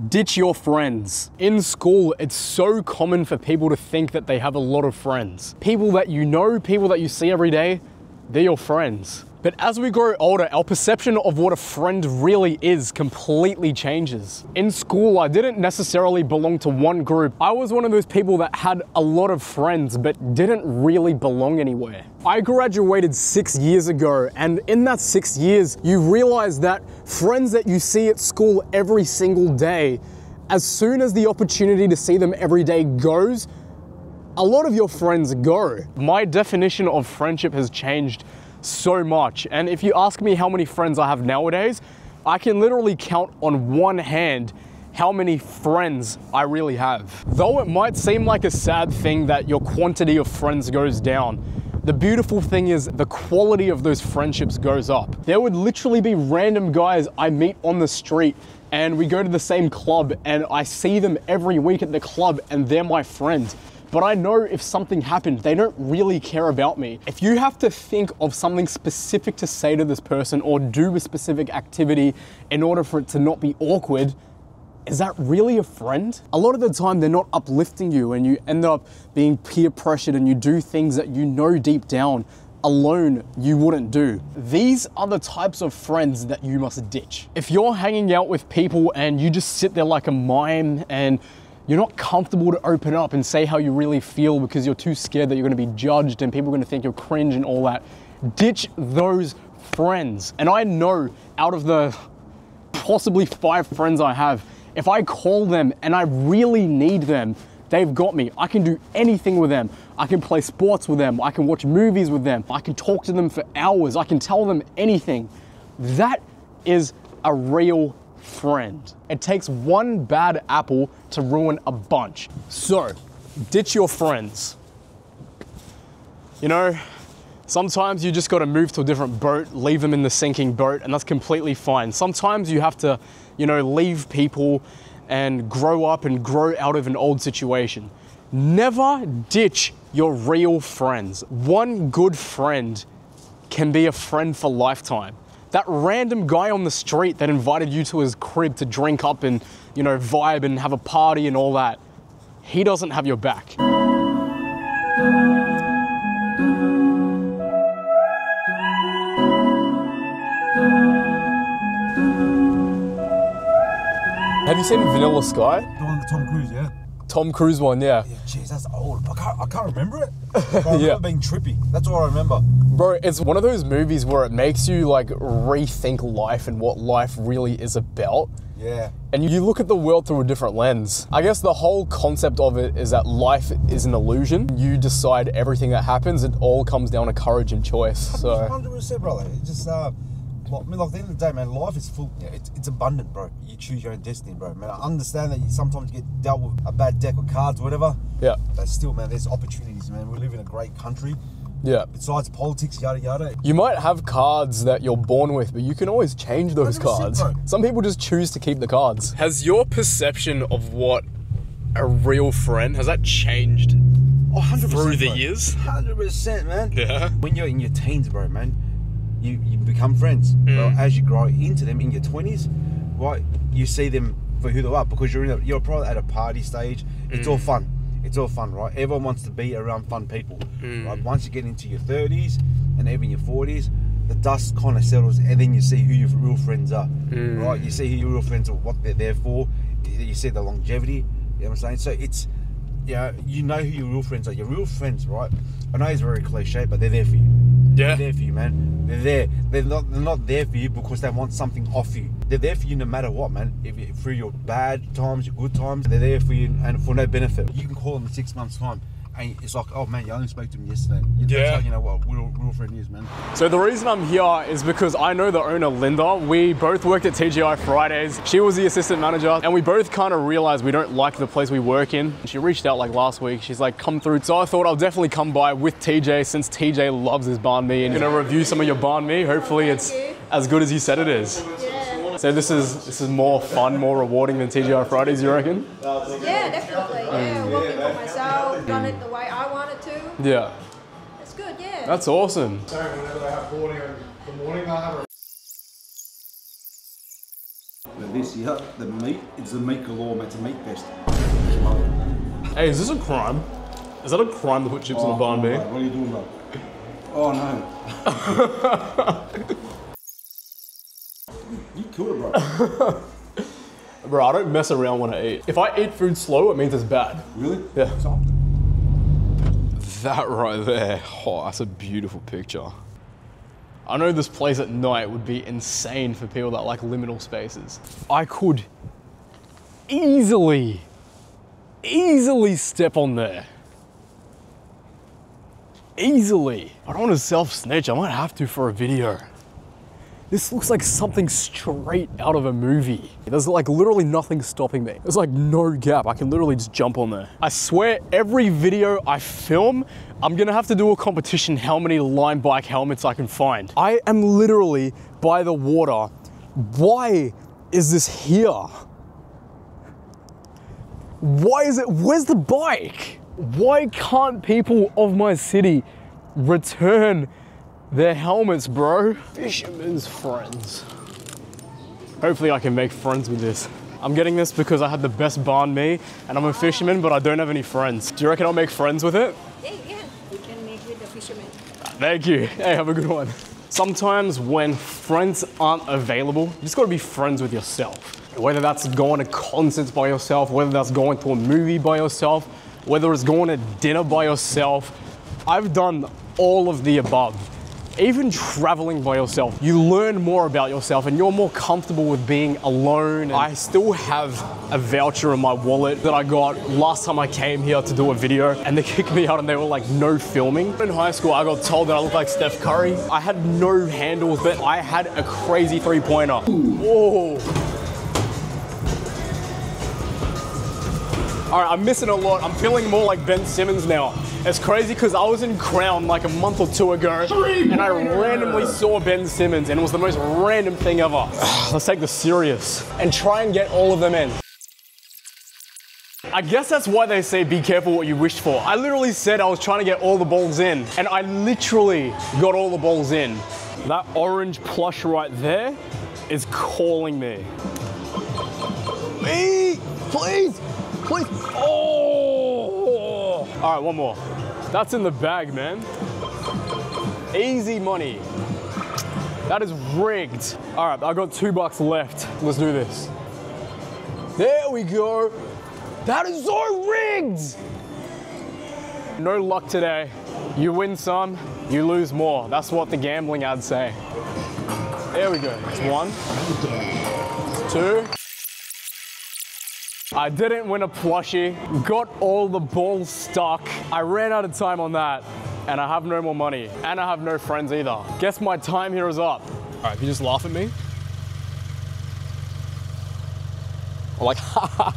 Ditch your friends. In school, it's so common for people to think that they have a lot of friends. People that you know, people that you see every day, they're your friends. But as we grow older, our perception of what a friend really is completely changes. In school, I didn't necessarily belong to one group. I was one of those people that had a lot of friends, but didn't really belong anywhere. I graduated 6 years ago, and in that 6 years, you realize that friends that you see at school every single day, as soon as the opportunity to see them every day goes, a lot of your friends go. My definition of friendship has changed so much. And if you ask me how many friends I have nowadays, I can literally count on one hand how many friends I really have. Though it might seem like a sad thing that your quantity of friends goes down, the beautiful thing is the quality of those friendships goes up. There would literally be random guys I meet on the street and we go to the same club and I see them every week at the club and they're my friends. But I know if something happened, they don't really care about me. If you have to think of something specific to say to this person or do a specific activity in order for it to not be awkward, is that really a friend? A lot of the time they're not uplifting you and you end up being peer pressured and you do things that you know deep down alone you wouldn't do. These are the types of friends that you must ditch. If you're hanging out with people and you just sit there like a mime and you're not comfortable to open up and say how you really feel because you're too scared that you're gonna be judged and people are gonna think you're cringe and all that, ditch those friends. And I know out of the possibly 5 friends I have, if I call them and I really need them, they've got me. I can do anything with them. I can play sports with them. I can watch movies with them. I can talk to them for hours. I can tell them anything. That is a real friend. It takes one bad apple to ruin a bunch. So, ditch your friends. You know, sometimes you just gotta move to a different boat, leave them in the sinking boat, and that's completely fine. Sometimes you have to, you know, leave people and grow up and grow out of an old situation. Never ditch your real friends. One good friend can be a friend for lifetime. That random guy on the street that invited you to his crib to drink up and, you know, vibe and have a party and all that, he doesn't have your back. Have you seen Vanilla Sky? The one with Tom Cruise, yeah? Tom Cruise one, yeah. Yeah, jeez, that's old. I can't remember it. I remember being trippy. That's all I remember. Bro, it's one of those movies where it makes you like rethink life and what life really is about. Yeah. And you look at the world through a different lens. I guess the whole concept of it is that life is an illusion. You decide everything that happens. It all comes down to courage and choice. So 100%, brother. It just, I mean, like, at the end of the day, man, life is full. Yeah, it's abundant, bro. You choose your own destiny, bro. Man, I understand that you sometimes get dealt with a bad deck of cards or whatever. Yeah. But still, man, there's opportunities, man. We live in a great country. Yeah. Besides politics, yada yada. You might have cards that you're born with, but you can always change those cards. Bro. Some people just choose to keep the cards. Has your perception of what a real friend, has that changed 100%, through the bro. years? 100%, man. Yeah. When you're in your teens, bro, man, you become friends. Well, as you grow into them in your 20s, right, you see them for who they are because you're probably at a party stage. It's all fun. It's all fun, right? Everyone wants to be around fun people. Right? Once you get into your 30s and even your 40s, the dust kind of settles, and then you see who your real friends are. Right? You see who your real friends are, what they're there for. You see the longevity. You know what I'm saying? So it's, you know who your real friends are. Your real friends, right? I know it's very cliche, but they're there for you. Yeah. They're there for you, man. They're there. They're not there for you because they want something off you. They're there for you no matter what, man. If through your bad times, your good times, they're there for you and for no benefit. You can call them in 6 months' time and it's like, oh man, you only spoke to him yesterday. That's how you know what real friend is, man. So the reason I'm here is because I know the owner, Linda. We both worked at TGI Fridays. She was the assistant manager and we both kind of realized we don't like the place we work in. She reached out like last week. She's like, come through. So I thought I'll definitely come by with TJ since TJ loves his banh mi and gonna review some of your banh mi. Hopefully it's as good as you said it is. So this is more fun, more rewarding than TGI Fridays, you reckon? Yeah, definitely. Yeah, working for myself, done it the way I wanted to. Yeah. It's good, yeah. That's awesome. So whenever they have boarding in the morning, they'll have a But this here, the meat, it's the meat galore, mate. It's a meat fest. Hey, is this a crime? Is that a crime to put chips on a banh mi? What are you doing, bro? Oh no. You killed it, bro. Bro, I don't mess around when I eat. If I eat food slow, it means it's bad. Really? Yeah. That right there, oh, that's a beautiful picture. I know this place at night would be insane for people that like liminal spaces. I could easily step on there. Easily. I don't want to self-snitch, I might have to for a video. This looks like something straight out of a movie. There's like literally nothing stopping me. There's like no gap. I can literally just jump on there. I swear every video I film, I'm gonna have to do a competition how many line bike helmets I can find. I am literally by the water. Why is this here? Why is it, where's the bike? Why can't people of my city return their helmets, bro? Fisherman's friends. Hopefully I can make friends with this. I'm getting this because I had the best banh mi and I'm a fisherman, but I don't have any friends. Do you reckon I'll make friends with it? Yeah, you can make with the fisherman. Thank you. Hey, have a good one. Sometimes when friends aren't available, you just gotta be friends with yourself. Whether that's going to concerts by yourself, whether that's going to a movie by yourself, whether it's going to dinner by yourself. I've done all of the above. Even traveling by yourself, you learn more about yourself and you're more comfortable with being alone. I still have a voucher in my wallet that I got last time I came here to do a video, and they kicked me out and they were like, no filming. In high school, I got told that I looked like Steph Curry. I had no handles, but I had a crazy three-pointer. Whoa. All right, I'm missing a lot. I'm feeling more like Ben Simmons now. It's crazy because I was in Crown like a month or two ago and I randomly saw Ben Simmons and it was the most random thing ever. Let's take this serious and try and get all of them in. I guess that's why they say be careful what you wish for. I literally said I was trying to get all the balls in and I literally got all the balls in. That orange plush right there is calling me. Me, please. Please. Oh! All right, one more. That's in the bag, man. Easy money. That is rigged. All right, I got $2 left. Let's do this. There we go. That is so rigged. No luck today. You win some, you lose more. That's what the gambling ads say. There we go. It's 1, 2. I didn't win a plushie, got all the balls stuck. I ran out of time on that, and I have no more money, and I have no friends either. Guess my time here is up. All right, if you just laugh at me. Or like, haha.